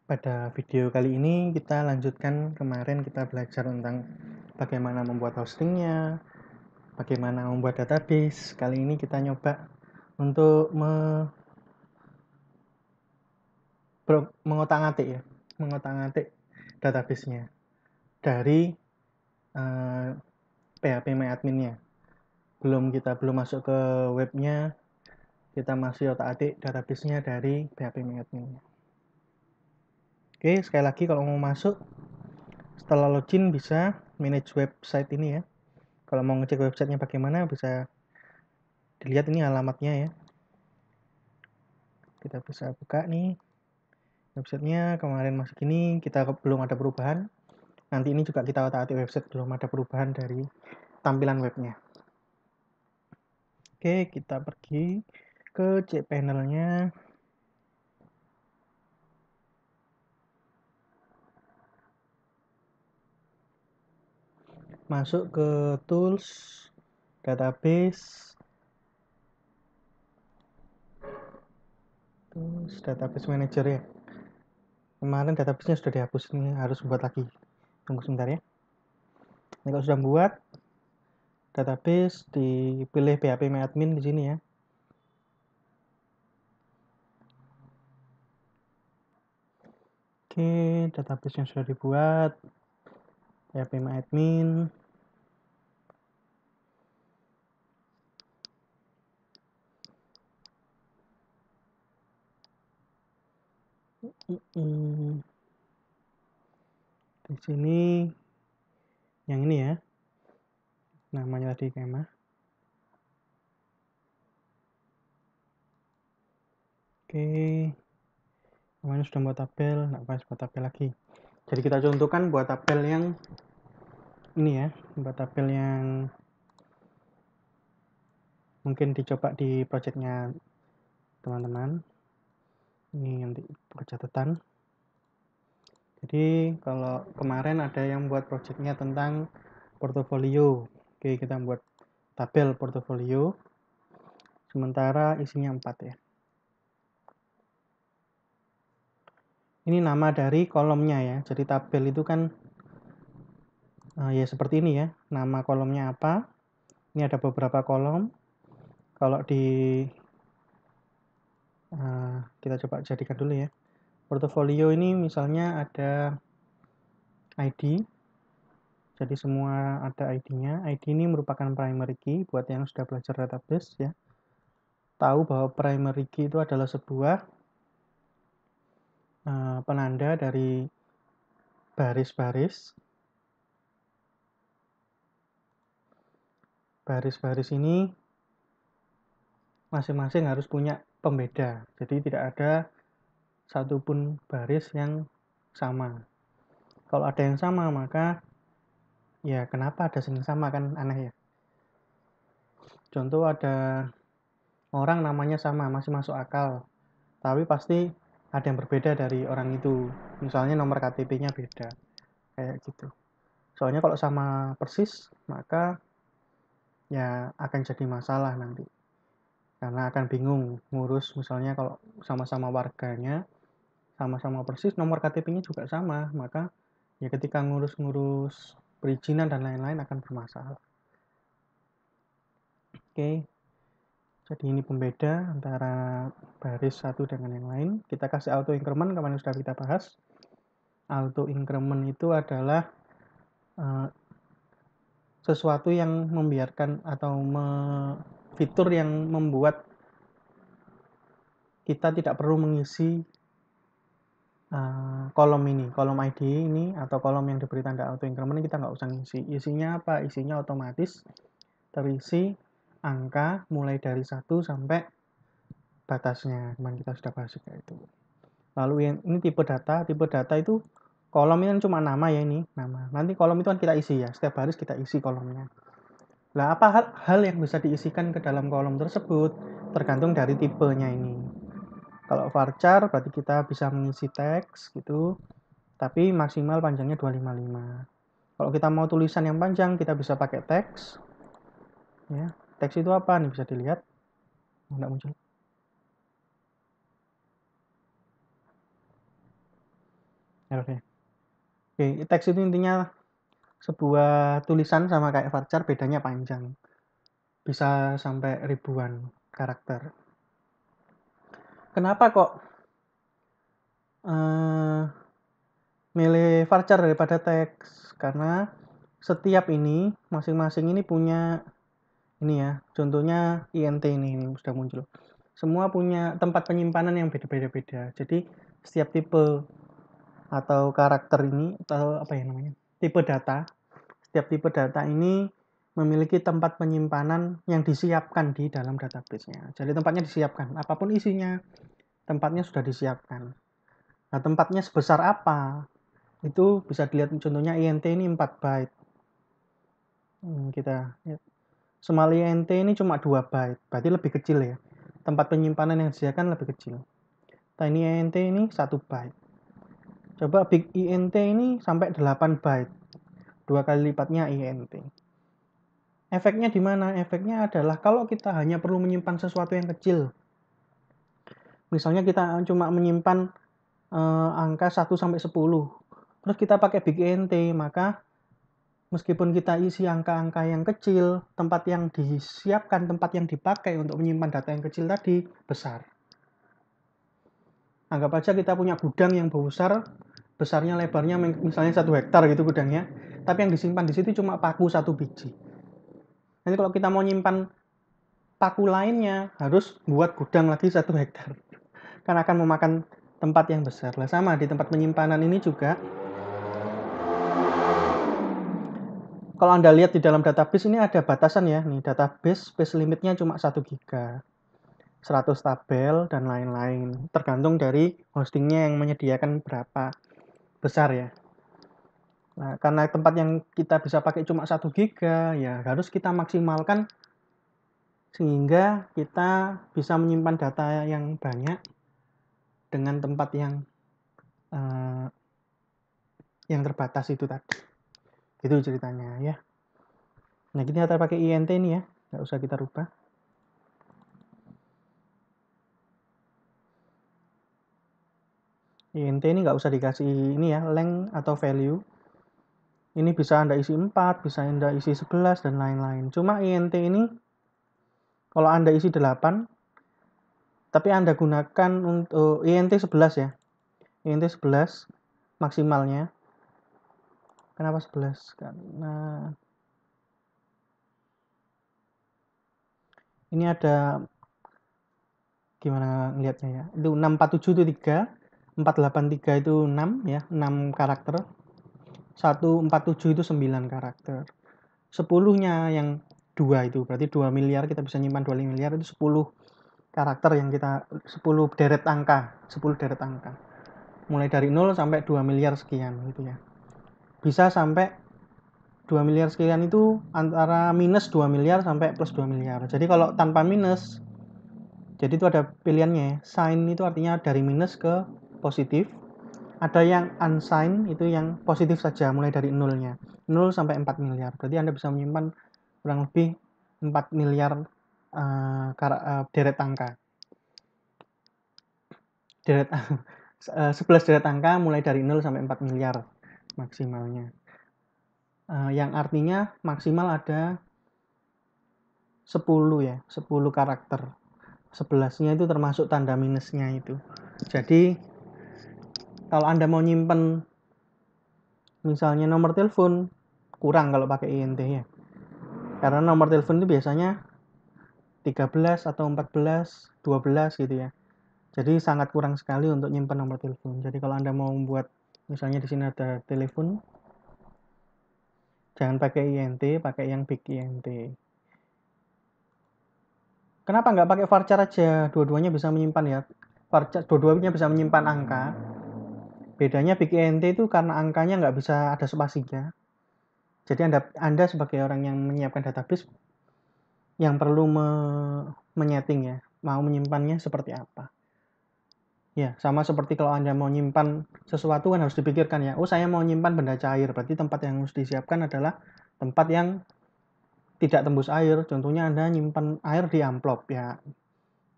Pada video kali ini kita lanjutkan kemarin kita belajar tentang bagaimana membuat hostingnya, bagaimana membuat database. Kali ini kita nyoba untuk mengotak-ngatik database-nya dari PHP MyAdmin-nya. Belum masuk ke webnya, kita masih otak-atik database-nya dari PHP MyAdmin-nya. Oke, sekali lagi kalau mau masuk, setelah login bisa manage website ini ya. Kalau mau ngecek websitenya bagaimana bisa dilihat ini alamatnya ya. Kita bisa buka nih websitenya, kemarin masih gini, kita belum ada perubahan. Nanti ini juga kita otak-atik website, belum ada perubahan dari tampilan webnya. Oke, kita pergi ke cPanel-nya. Masuk ke tools, database, database manager ya. Kemarin database-nya sudah dihapus, ini harus buat lagi. Tunggu sebentar ya. Ini kalau sudah buat database, dipilih PHP MyAdmin di sini ya. Oke, database yang sudah dibuat, PHP MyAdmin. Di sini yang ini ya, namanya tadi kemah. Oke, namanya sudah buat tabel, nggak pas buat tabel lagi. Jadi kita contohkan buat tabel yang ini ya, buat tabel yang mungkin dicoba di projectnya teman-teman. Ini nanti catatan. Jadi kalau kemarin ada yang buat projectnya tentang portofolio. Oke, kita buat tabel portofolio. Sementara isinya 4 ya. Ini nama dari kolomnya ya. Jadi tabel itu kan ya seperti ini ya. Nama kolomnya apa? Ini ada beberapa kolom. Kalau kita coba jadikan dulu ya. Portofolio ini misalnya ada ID. Jadi semua ada ID-nya. ID ini merupakan primary key buat yang sudah belajar database ya. Tahu bahwa primary key itu adalah sebuah penanda dari baris-baris. Baris-baris ini masing-masing harus punya pembeda. Jadi tidak ada satupun baris yang sama. Kalau ada yang sama maka ya kenapa ada yang sama, kan aneh ya. Contoh ada orang namanya sama, masih masuk akal. Tapi pasti ada yang berbeda dari orang itu. Misalnya nomor KTP-nya beda. Kayak gitu. Soalnya kalau sama persis maka ya akan jadi masalah nanti. Karena akan bingung ngurus, misalnya kalau sama-sama warganya sama-sama persis, nomor KTP-nya juga sama, maka ya ketika ngurus-ngurus perizinan dan lain-lain akan bermasalah. Oke, jadi ini pembeda antara baris satu dengan yang lain. Kita kasih auto increment, kemarin sudah kita bahas. Auto increment itu adalah sesuatu yang membiarkan atau fitur yang membuat kita tidak perlu mengisi kolom ini, kolom ID ini atau kolom yang diberi tanda auto increment kita nggak usah ngisi. Isinya apa? Isinya otomatis terisi angka mulai dari 1 sampai batasnya. Kemarin kita sudah bahas juga itu. Lalu yang ini tipe data itu kolom ini kan cuma nama ya, ini nama. Nanti kolom itu kan kita isi ya, setiap baris kita isi kolomnya. Nah, apa hal yang bisa diisikan ke dalam kolom tersebut tergantung dari tipenya ini. Kalau varchar berarti kita bisa mengisi teks gitu, tapi maksimal panjangnya 255. Kalau kita mau tulisan yang panjang, kita bisa pakai teks. Ya, teks itu apa nih, bisa dilihat. Nggak muncul. Oke. Oke, teks itu intinya sebuah tulisan sama kayak varchar, bedanya panjang. Bisa sampai ribuan karakter. Kenapa kok milih varchar daripada teks? Karena setiap ini, masing-masing ini punya, ini ya, contohnya INT ini sudah muncul. Semua punya tempat penyimpanan yang beda-beda. Jadi setiap tipe atau karakter ini, atau apa ya namanya, tipe data, setiap tipe data ini memiliki tempat penyimpanan yang disiapkan di dalam database-nya. Jadi tempatnya disiapkan, apapun isinya, tempatnya sudah disiapkan. Nah, tempatnya sebesar apa? Itu bisa dilihat contohnya INT ini 4 byte. Kita lihat. Small INT ini cuma 2 byte, berarti lebih kecil ya. Tempat penyimpanan yang disediakan lebih kecil. Tiny INT ini 1 byte. Coba Big INT ini sampai 8 byte. 2 kali lipatnya INT. Efeknya di mana? Efeknya adalah kalau kita hanya perlu menyimpan sesuatu yang kecil. Misalnya kita cuma menyimpan angka 1 sampai 10. Terus kita pakai Big INT, maka meskipun kita isi angka-angka yang kecil, tempat yang disiapkan, tempat yang dipakai untuk menyimpan data yang kecil tadi besar. Anggap aja kita punya gudang yang besar, besarnya lebarnya misalnya 1 hektar gitu gudangnya, tapi yang disimpan di situ cuma paku 1 biji. Nanti kalau kita mau nyimpan paku lainnya, harus buat gudang lagi 1 hektar. Karena akan memakan tempat yang besar. Lah sama di tempat penyimpanan ini juga. Kalau Anda lihat di dalam database ini ada batasan ya. Nih, database space limitnya cuma 1 GB. 100 tabel dan lain-lain. Tergantung dari hostingnya yang menyediakan berapa besar ya. Nah, karena tempat yang kita bisa pakai cuma 1 GB, ya harus kita maksimalkan sehingga kita bisa menyimpan data yang banyak dengan tempat yang terbatas itu tadi. Itu ceritanya ya. Nah, kita pakai INT ini ya, nggak usah kita rubah. INT ini nggak usah dikasih ini ya, length atau value. Ini bisa Anda isi 4, bisa Anda isi 11, dan lain-lain. Cuma INT ini, kalau Anda isi 8, tapi Anda gunakan untuk INT 11 ya. INT 11 maksimalnya. Kenapa 11? Karena ini ada, gimana ngelihatnya ya. Itu 647 itu 3, 483 itu 6 ya, 6 karakter. 147 itu 9 karakter. 10-nya yang 2 itu, berarti 2 miliar, kita bisa nyimpan 2 miliar, itu 10 karakter yang kita, 10 deret angka, 10 deret angka. Mulai dari 0 sampai 2 miliar sekian gitu ya. Bisa sampai 2 miliar sekian itu antara minus 2 miliar sampai plus 2 miliar. Jadi kalau tanpa minus, jadi itu ada pilihannya. Sign itu artinya dari minus ke positif. Ada yang unsigned, itu yang positif saja, mulai dari nolnya. 0 sampai 4 miliar. Berarti Anda bisa menyimpan kurang lebih 4 miliar deret angka. Deret 11 deret angka mulai dari 0 sampai 4 miliar maksimalnya. Yang artinya maksimal ada 10 ya, 10 karakter. 11-nya itu termasuk tanda minusnya itu. Jadi kalau Anda mau nyimpen misalnya nomor telepon, kurang kalau pakai INT ya. Karena nomor telepon itu biasanya 13 atau 14, 12 gitu ya. Jadi sangat kurang sekali untuk nyimpen nomor telepon. Jadi kalau Anda mau membuat, misalnya di sini ada telepon, jangan pakai INT, pakai yang Big INT. Kenapa nggak pakai varchar aja? Dua-duanya bisa menyimpan ya. Varchar, dua-duanya bisa menyimpan angka. Bedanya Big INT itu karena angkanya nggak bisa ada spasinya. Jadi Anda sebagai orang yang menyiapkan database yang perlu menyeting ya, mau menyimpannya seperti apa. Ya, sama seperti kalau Anda mau nyimpan sesuatu kan harus dipikirkan ya. Oh, saya mau nyimpan benda cair, berarti tempat yang harus disiapkan adalah tempat yang tidak tembus air. Contohnya Anda nyimpan air di amplop ya.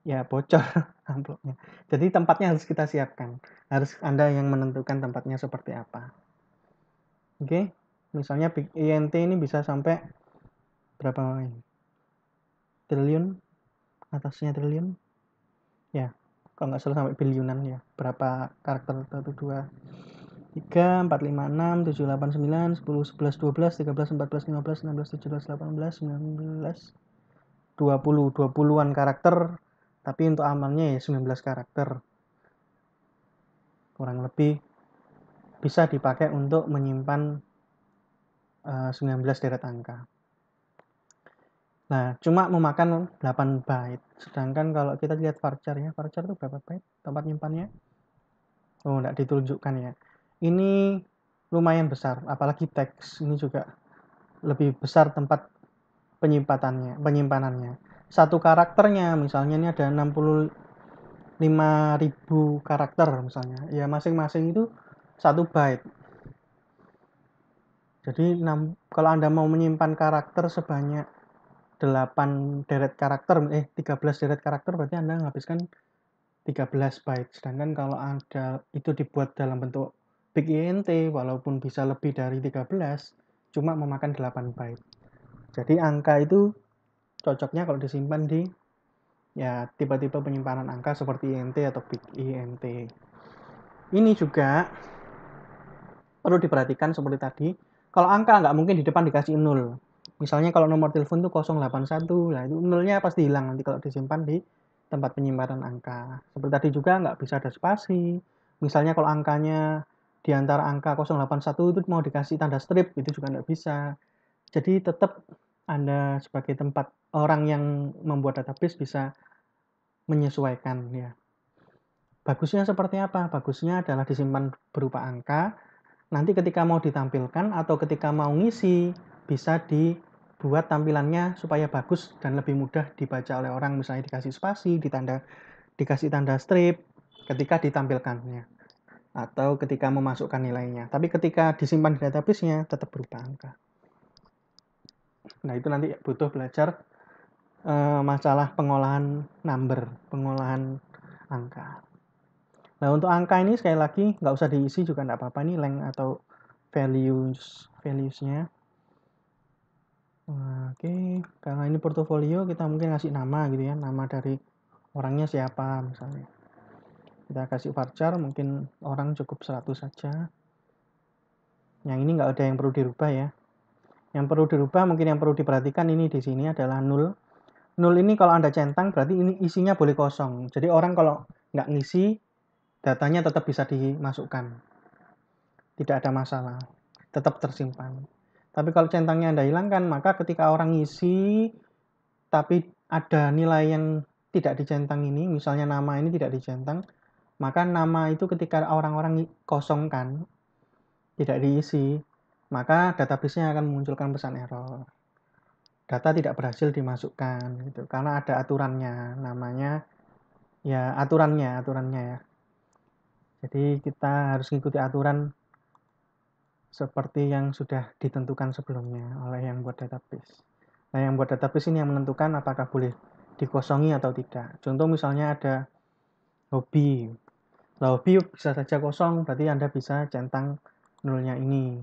ya bocor amplopnya. Jadi tempatnya harus kita siapkan. Harus Anda yang menentukan tempatnya seperti apa. Oke, misalnya big INT ini bisa sampai berapa triliun, atasnya triliun. Ya, kalau nggak salah sampai biliunan ya. Berapa karakter? 1, 2, 3, 4, 5, 6, 7, 8, 9, 10, 11, 12, 13, 14, 15, 16, 17, 18, 19, 20. 20-an karakter. Tapi untuk amannya ya 19 karakter. Kurang lebih bisa dipakai untuk menyimpan 19 deret angka. Nah, cuma memakan 8 byte. Sedangkan kalau kita lihat varchar ya, varchar itu berapa byte tempat nyimpannya? Oh, enggak ditunjukkan ya. Ini lumayan besar, apalagi teks ini juga lebih besar tempat penyimpanannya. Satu karakternya misalnya ini ada 65.000 karakter misalnya. Ya masing-masing itu 1 byte. Jadi kalau Anda mau menyimpan karakter sebanyak 8 deret karakter, 13 deret karakter berarti Anda menghabiskan 13 byte. Sedangkan kalau Anda itu dibuat dalam bentuk big int, walaupun bisa lebih dari 13, cuma memakan 8 byte. Jadi angka itu cocoknya kalau disimpan di ya tipe-tipe penyimpanan angka seperti int atau big int. Ini juga perlu diperhatikan seperti tadi. Kalau angka nggak mungkin di depan dikasih 0. Misalnya kalau nomor telepon itu 081, nah itu nolnya pasti hilang nanti kalau disimpan di tempat penyimpanan angka. Seperti tadi juga nggak bisa ada spasi. Misalnya kalau angkanya di antara angka 081 itu mau dikasih tanda strip, itu juga nggak bisa. Jadi tetap Anda sebagai tempat orang yang membuat database bisa menyesuaikan ya. Bagusnya seperti apa? Bagusnya adalah disimpan berupa angka. Nanti ketika mau ditampilkan atau ketika mau ngisi, bisa dibuat tampilannya supaya bagus dan lebih mudah dibaca oleh orang. Misalnya dikasih spasi, dikasih tanda strip ketika ditampilkannya. Atau ketika memasukkan nilainya. Tapi ketika disimpan di database-nya, tetap berupa angka. Nah, itu nanti butuh belajar masalah pengolahan number, pengolahan angka. Nah, untuk angka ini sekali lagi nggak usah diisi juga nggak apa-apa nih length atau values-nya. Oke, karena ini portofolio kita mungkin ngasih nama gitu ya, nama dari orangnya siapa misalnya. Kita kasih varchar, mungkin orang cukup 100 saja. Yang ini nggak ada yang perlu dirubah ya. Yang perlu dirubah mungkin yang perlu diperhatikan ini di sini adalah 0. 0 ini kalau Anda centang berarti ini isinya boleh kosong. Jadi orang kalau nggak ngisi, datanya tetap bisa dimasukkan. Tidak ada masalah. Tetap tersimpan. Tapi kalau centangnya Anda hilangkan, maka ketika orang ngisi, tapi ada nilai yang tidak dicentang ini, misalnya nama ini tidak dicentang, maka nama itu ketika orang-orang kosongkan, tidak diisi, maka database-nya akan memunculkan pesan error. Data tidak berhasil dimasukkan, gitu. Karena ada aturannya, namanya ya aturannya ya. Jadi kita harus mengikuti aturan seperti yang sudah ditentukan sebelumnya oleh yang buat database. Nah, yang buat database ini yang menentukan apakah boleh dikosongi atau tidak. Contoh misalnya ada hobi. Nah, hobi bisa saja kosong, berarti Anda bisa centang nolnya ini.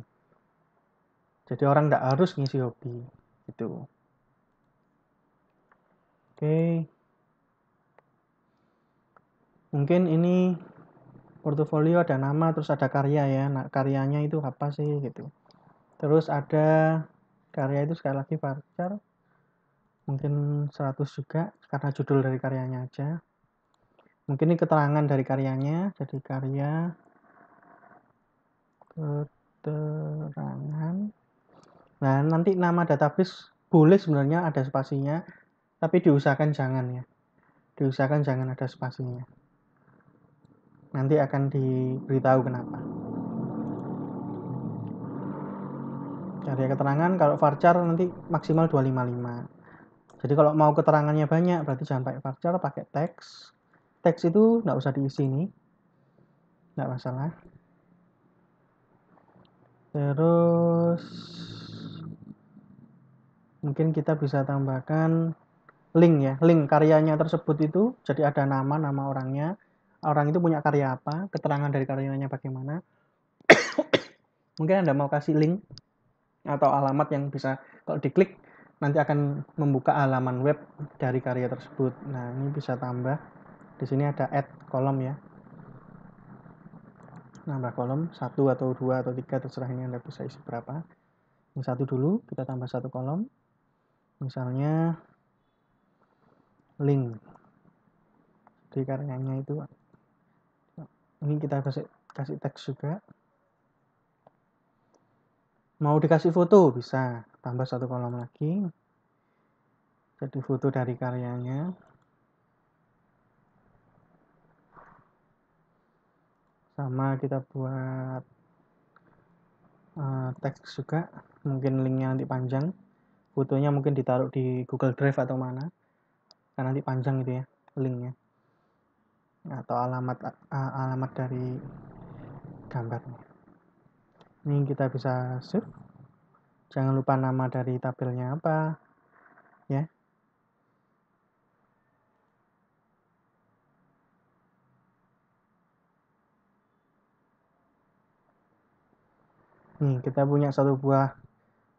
Jadi orang tidak harus ngisi hobi. Gitu. Oke. Mungkin ini portofolio ada nama, terus ada karya ya. Nah, karyanya itu apa sih gitu. Terus ada karya itu sekali lagi varchar. Mungkin 100 juga, karena judul dari karyanya aja. Mungkin ini keterangan dari karyanya, jadi karya keterangan. Nah, nanti nama database boleh sebenarnya ada spasinya, tapi diusahakan jangan ya. Diusahakan jangan ada spasinya. Nanti akan diberitahu kenapa. Karya keterangan, kalau varchar nanti maksimal 255. Jadi kalau mau keterangannya banyak, berarti jangan pakai varchar, pakai teks. Teks itu nggak usah diisi nih, nggak masalah. Terus mungkin kita bisa tambahkan link ya, link karyanya tersebut itu, jadi ada nama orangnya, orang itu punya karya apa, keterangan dari karyanya bagaimana. Mungkin Anda mau kasih link atau alamat yang bisa kalau diklik nanti akan membuka halaman web dari karya tersebut. Nah, ini bisa tambah. Di sini ada add kolom ya. Nambah kolom 1 atau 2 atau 3 terserah, ini Anda bisa isi berapa. Ini 1 dulu, kita tambah 1 kolom. Misalnya link. Di karyanya itu ini kita kasih teks juga. Mau dikasih foto bisa, tambah 1 kolom lagi. Jadi foto dari karyanya. Sama kita buat teks juga, mungkin linknya nanti panjang. Fotonya mungkin ditaruh di Google Drive atau mana, karena nanti panjang itu ya linknya, atau alamat dari gambarnya. Ini kita bisa save. Jangan lupa nama dari tabelnya apa ya. Nih, kita punya satu buah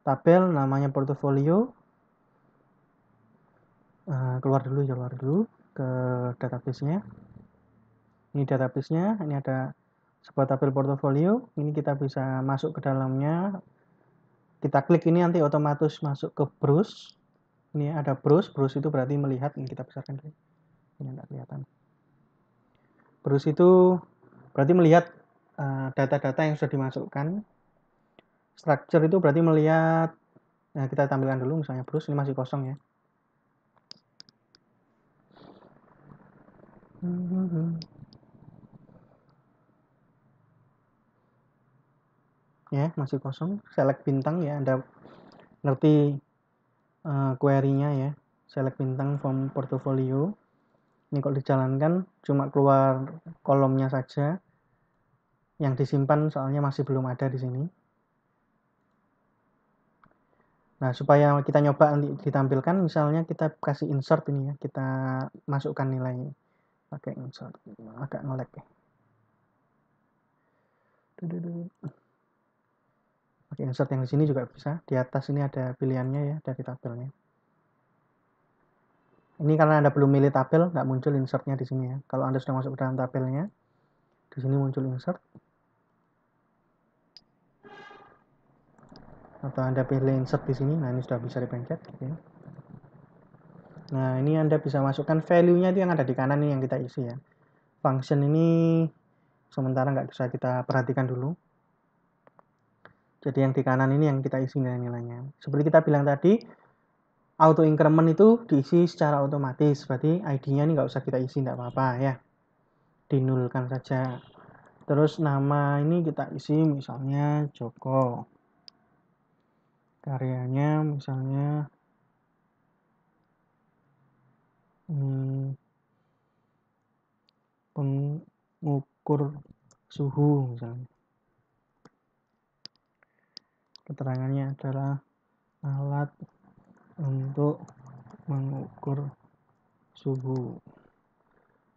tabel namanya portofolio. Keluar dulu ke database-nya. Ini database-nya, ini ada sebuah tabel portofolio. Ini kita bisa masuk ke dalamnya. Kita klik ini nanti otomatis masuk ke browse. Ini ada browse itu berarti melihat. Ini kita besarkan dulu. Ini enggak kelihatan. Browse itu berarti melihat data-data yang sudah dimasukkan. Structure itu berarti melihat, nah kita tampilkan dulu misalnya browse, ini masih kosong ya. Ya, masih kosong. Select bintang ya, Anda ngerti query-nya ya. Select bintang from portfolio. Ini kalau dijalankan cuma keluar kolomnya saja. Yang disimpan soalnya masih belum ada di sini. Nah, supaya kita nyoba nanti ditampilkan, misalnya kita kasih insert ini ya, kita masukkan nilainya pakai insert. Agak nge-lag ya. Pakai insert yang di sini juga bisa. Di atas ini ada pilihannya ya dari tabelnya. Ini karena Anda belum milih tabel, nggak muncul insertnya di sini ya. Kalau Anda sudah masuk ke dalam tabelnya, di sini muncul insert. Atau Anda pilih insert di sini, nah ini sudah bisa dipencet. Gitu ya. Nah, ini Anda bisa masukkan value-nya itu yang ada di kanan ini yang kita isi ya. Function ini sementara nggak bisa kita perhatikan dulu. Jadi yang di kanan ini yang kita isi nilai-nilainya. Seperti kita bilang tadi, auto increment itu diisi secara otomatis. Berarti ID-nya ini nggak usah kita isi, nggak apa-apa ya. Dinulkan saja. Terus nama ini kita isi misalnya Joko. Karyanya misalnya pengukur suhu misalnya. Keterangannya adalah alat untuk mengukur suhu.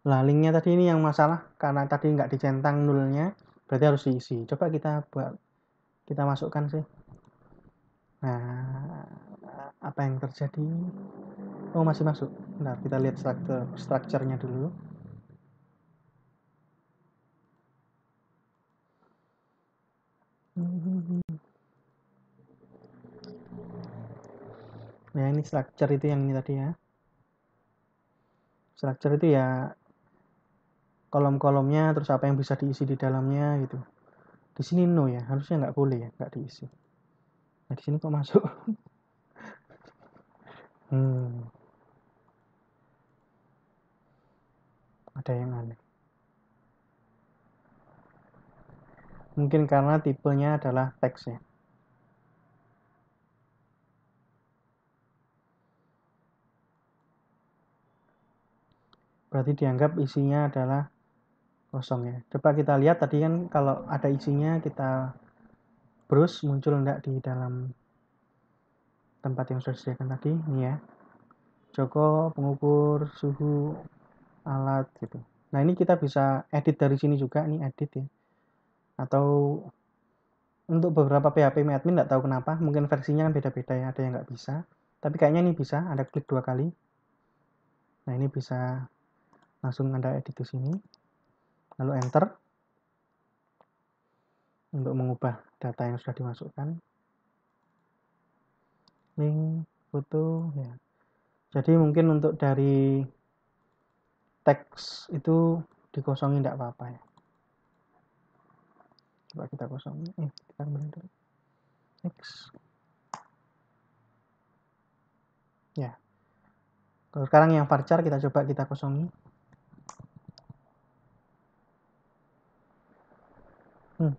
Lah, linknya tadi ini yang masalah karena tadi nggak dicentang nulnya, berarti harus diisi. Coba kita masukkan sih. Nah, apa yang terjadi? Oh, masih masuk. Nah, kita lihat strukturnya dulu. Nah, ini structure itu yang ini tadi ya. Structure itu ya kolom-kolomnya, terus apa yang bisa diisi di dalamnya gitu. Di sini no ya, harusnya nggak boleh ya, nggak diisi. Nah, di sini kok masuk? Ada yang aneh. Mungkin karena tipenya adalah teks ya. Berarti dianggap isinya adalah kosong ya. Coba kita lihat tadi kan kalau ada isinya kita browse muncul enggak di dalam tempat yang sudah disediakan tadi. Ini ya. Joko pengukur suhu alat gitu. Nah ini kita bisa edit dari sini juga, ini edit ya. Atau untuk beberapa PHP admin nggak tahu kenapa, mungkin versinya kan beda-beda ya, ada yang nggak bisa. Tapi kayaknya ini bisa, Anda klik 2 kali. Nah ini bisa langsung Anda edit di sini. Lalu enter untuk mengubah data yang sudah dimasukkan. Link, foto, ya. Jadi mungkin untuk dari teks itu dikosongin tidak apa-apa ya. Coba kita kosongin. Kita kembali dulu. Next. Ya. Kalau sekarang yang varchar kita coba kita kosongi.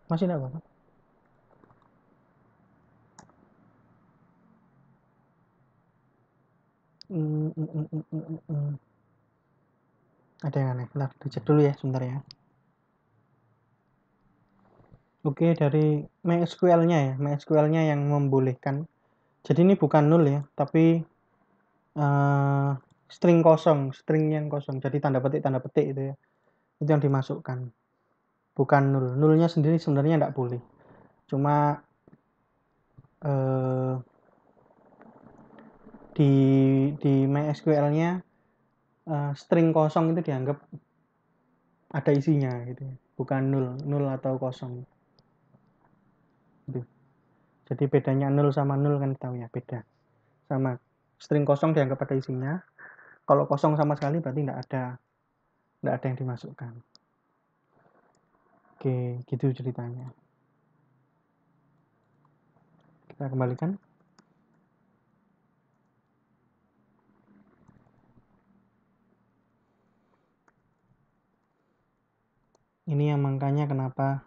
Masih tidak apa-apa. Ada yang aneh. Bentar, dicek dulu ya sebentar ya. Oke, dari MySQL-nya ya. MySQL-nya yang membolehkan. Jadi ini bukan null ya, tapi string kosong, string yang kosong. Jadi tanda petik itu ya. Itu yang dimasukkan. Bukan null. Nullnya sendiri sebenarnya tidak boleh. Cuma di MySQL-nya string kosong itu dianggap ada isinya gitu. Bukan null atau kosong. Gitu. Jadi bedanya 0 sama 0 kan tahu ya, beda. Sama string kosong dianggap ada isinya. Kalau kosong sama sekali berarti tidak ada yang dimasukkan. Oke, gitu ceritanya. Kita kembalikan. Ini yang makanya kenapa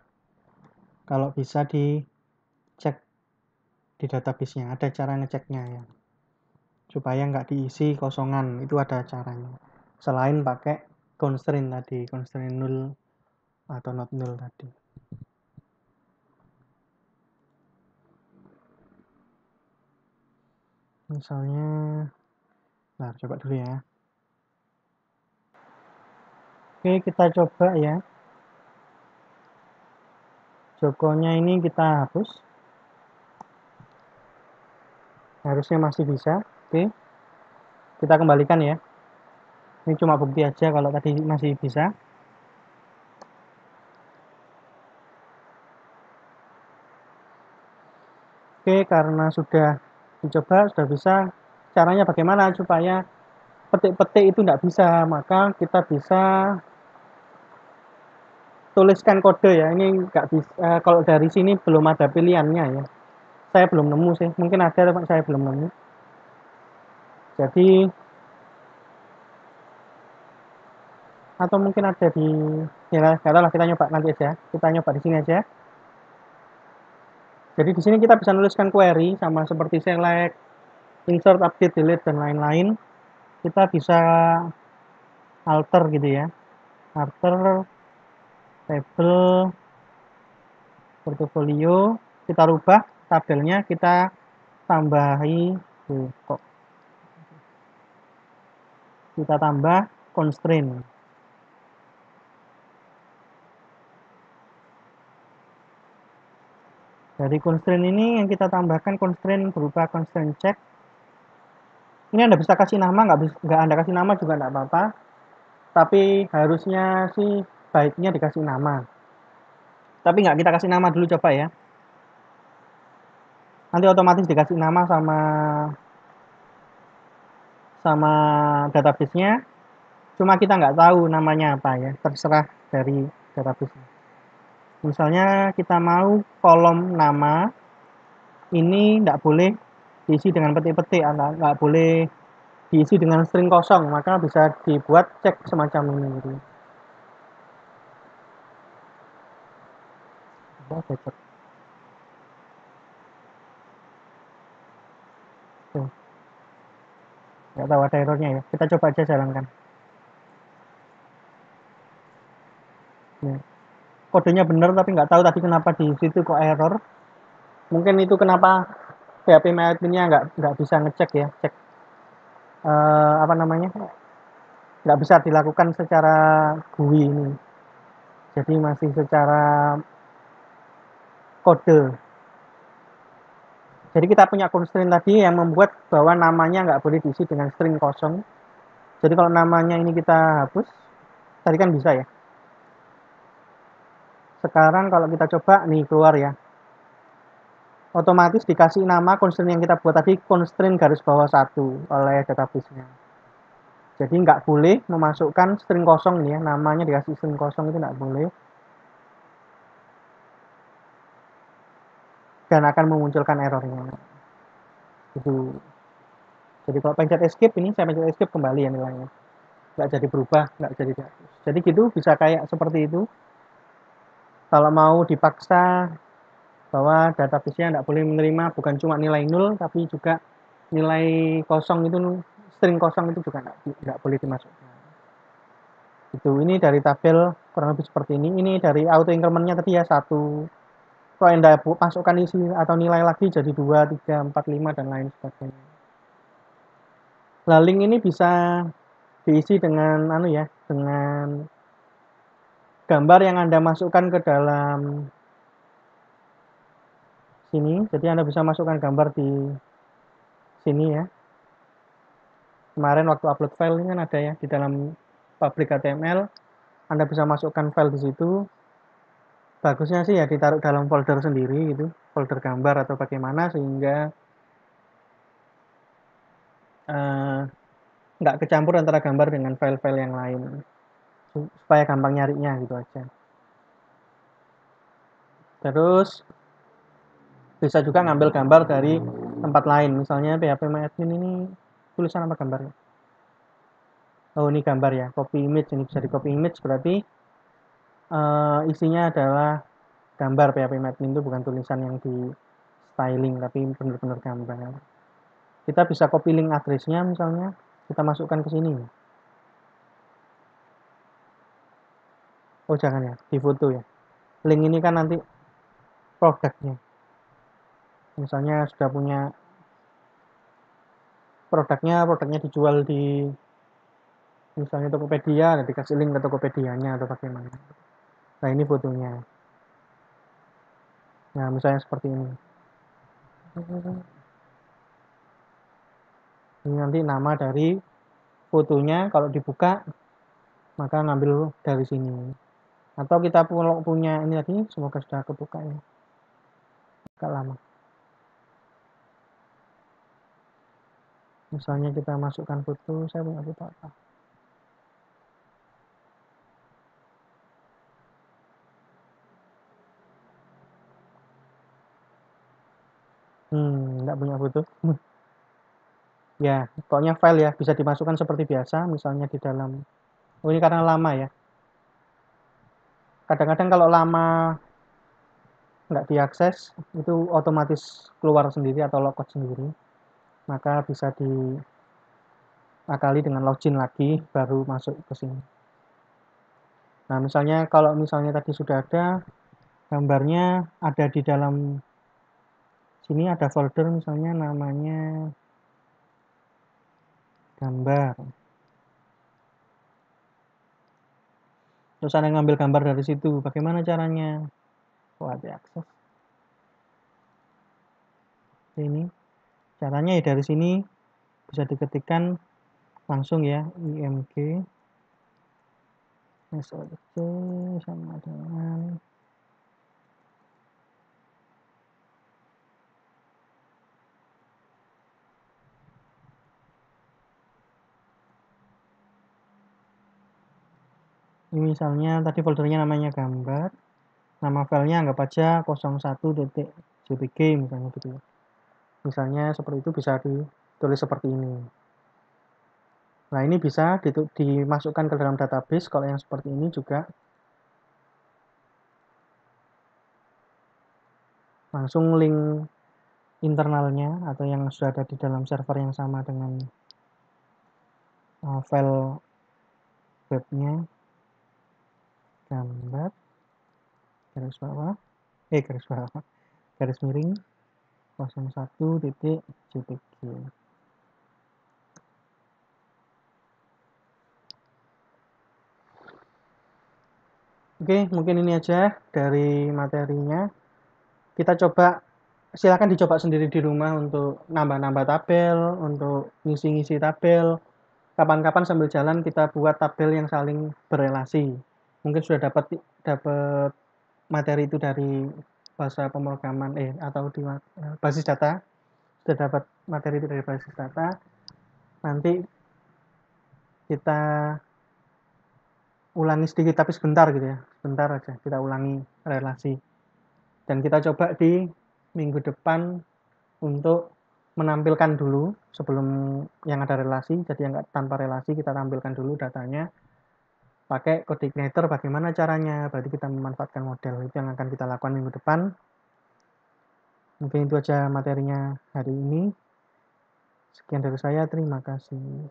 kalau bisa dicek di database-nya, ada cara ngeceknya ya. Supaya nggak diisi kosongan, itu ada caranya. Selain pakai constraint tadi, constraint null atau not null tadi. Misalnya, nah coba dulu ya. Oke, kita coba ya. Jokonya ini kita hapus. Harusnya masih bisa. Oke, kita kembalikan ya. Ini cuma bukti aja kalau tadi masih bisa. Oke, karena sudah dicoba, sudah bisa. Caranya bagaimana supaya petik-petik itu tidak bisa, maka kita bisa tuliskan kode ya. Ini nggak bisa, kalau dari sini belum ada pilihannya ya. Saya belum nemu sih, mungkin ada tapi saya belum nemu. Jadi atau mungkin ada di ya nggak tahu lah, kita nyoba nanti aja. Kita nyoba di sini aja. Jadi di sini kita bisa nuliskan query sama seperti select, insert, update, delete dan lain-lain. Kita bisa alter gitu ya. Alter table portofolio, kita rubah tabelnya, kita tambahi kok kita tambah constraint. Dari constraint ini yang kita tambahkan constraint berupa constraint check. Ini Anda bisa kasih nama, nggak Anda kasih nama juga nggak apa-apa. Tapi harusnya sih baiknya dikasih nama. Tapi nggak kita kasih nama dulu coba ya. Nanti otomatis dikasih nama sama database-nya. Cuma kita nggak tahu namanya apa ya. Terserah dari database-nya. Misalnya kita mau kolom nama ini nggak boleh diisi dengan petik-petik, nggak boleh diisi dengan string kosong, maka bisa dibuat cek semacam ini gitu. Tuh, nggak tahu ada errornya ya. Kita coba aja jalankan. Nih, kodenya benar tapi nggak tahu tadi kenapa di situ kok error. Mungkin itu kenapa PHP MyAdmin-nya nggak bisa ngecek ya, cek apa namanya, nggak bisa dilakukan secara GUI ini. Jadi masih secara kode. Jadi kita punya constraint tadi yang membuat bahwa namanya nggak boleh diisi dengan string kosong. Jadi kalau namanya ini kita hapus, tadi kan bisa ya. Sekarang kalau kita coba nih keluar ya, otomatis dikasih nama constraint yang kita buat tadi constraint garis bawah 1 oleh database-nya. Jadi nggak boleh memasukkan string kosong nih ya, namanya dikasih string kosong itu nggak boleh. Dan akan memunculkan errornya. Itu. Jadi kalau pencet escape ini, saya pencet escape kembali ya nilainya. Nggak jadi berubah, nggak jadi dihapus. Jadi gitu bisa kayak seperti itu. Kalau mau dipaksa bahwa database-nya nggak boleh menerima bukan cuma nilai 0, tapi juga nilai kosong itu, string kosong itu juga nggak boleh dimasukkan. Itu ini dari tabel kurang lebih seperti ini. Ini dari auto increment-nya tadi ya 1. Kalau Anda masukkan isi atau nilai lagi jadi 2, 3, 4, 5 dan lain sebagainya. Nah, link ini bisa diisi dengan dengan gambar yang Anda masukkan ke dalam sini. Jadi Anda bisa masukkan gambar di sini ya. Kemarin waktu upload file ini kan ada ya di dalam public HTML. Anda bisa masukkan file di situ. Bagusnya sih ya ditaruh dalam folder sendiri gitu, folder gambar atau bagaimana sehingga nggak kecampur antara gambar dengan file-file yang lain. Supaya gampang nyarinya gitu aja. Terus bisa juga ngambil gambar dari tempat lain. Misalnya PHP-MyAdmin ini tulisan apa gambarnya? Oh ini gambar ya, copy image. Ini bisa di copy image berarti isinya adalah gambar. PHP-MyAdmin itu bukan tulisan yang di styling tapi benar-benar gambar. Kita bisa copy link address-nya misalnya, kita masukkan ke sini. Oh jangan ya, di foto ya. Link ini kan nanti produknya. Misalnya sudah punya produknya dijual di misalnya Tokopedia, ada dikasih link ke Tokopedia-nya atau bagaimana. Nah ini fotonya. Nah misalnya seperti ini. Ini nanti nama dari fotonya, kalau dibuka maka ngambil dari sini. Atau kita punya ini tadi, semoga sudah kebuka ya. Agak lama. Misalnya kita masukkan foto, saya punya foto apa? Nggak punya foto. Ya, pokoknya file ya, bisa dimasukkan seperti biasa, misalnya di dalam, oh ini karena lama ya. Kadang-kadang kalau lama nggak diakses, itu otomatis keluar sendiri atau logout sendiri. Maka bisa diakali dengan login lagi, baru masuk ke sini. Nah, misalnya kalau misalnya tadi sudah ada, gambarnya ada di dalam sini, ada folder misalnya namanya gambar. Terus Anda ngambil gambar dari situ, bagaimana caranya? Oh, ada akses. Ini caranya ya dari sini bisa diketikkan langsung ya, img SLC sama dengan ini, misalnya tadi foldernya namanya gambar, nama filenya anggap aja 01.jpg misalnya gitu ya. Misalnya seperti itu, bisa ditulis seperti ini. Nah ini bisa dimasukkan ke dalam database. Kalau yang seperti ini juga langsung link internalnya atau yang sudah ada di dalam server yang sama dengan file webnya, gambar garis bawah garis miring 01.jpg. Oke, mungkin ini aja dari materinya. Kita coba, silakan dicoba sendiri di rumah untuk nambah-nambah tabel, untuk ngisi-ngisi tabel. Kapan-kapan sambil jalan kita buat tabel yang saling berelasi. Mungkin sudah dapat dapat materi itu dari bahasa pemrograman atau di basis data. Sudah dapat materi itu dari basis data. Nanti kita ulangi sedikit tapi sebentar gitu ya. Sebentar aja kita ulangi relasi. Dan kita coba di minggu depan untuk menampilkan dulu sebelum yang ada relasi, jadi yang tanpa relasi kita tampilkan dulu datanya pakai coordinator. Bagaimana caranya, berarti kita memanfaatkan model itu yang akan kita lakukan minggu depan. Mungkin itu aja materinya hari ini. Sekian dari saya, terima kasih.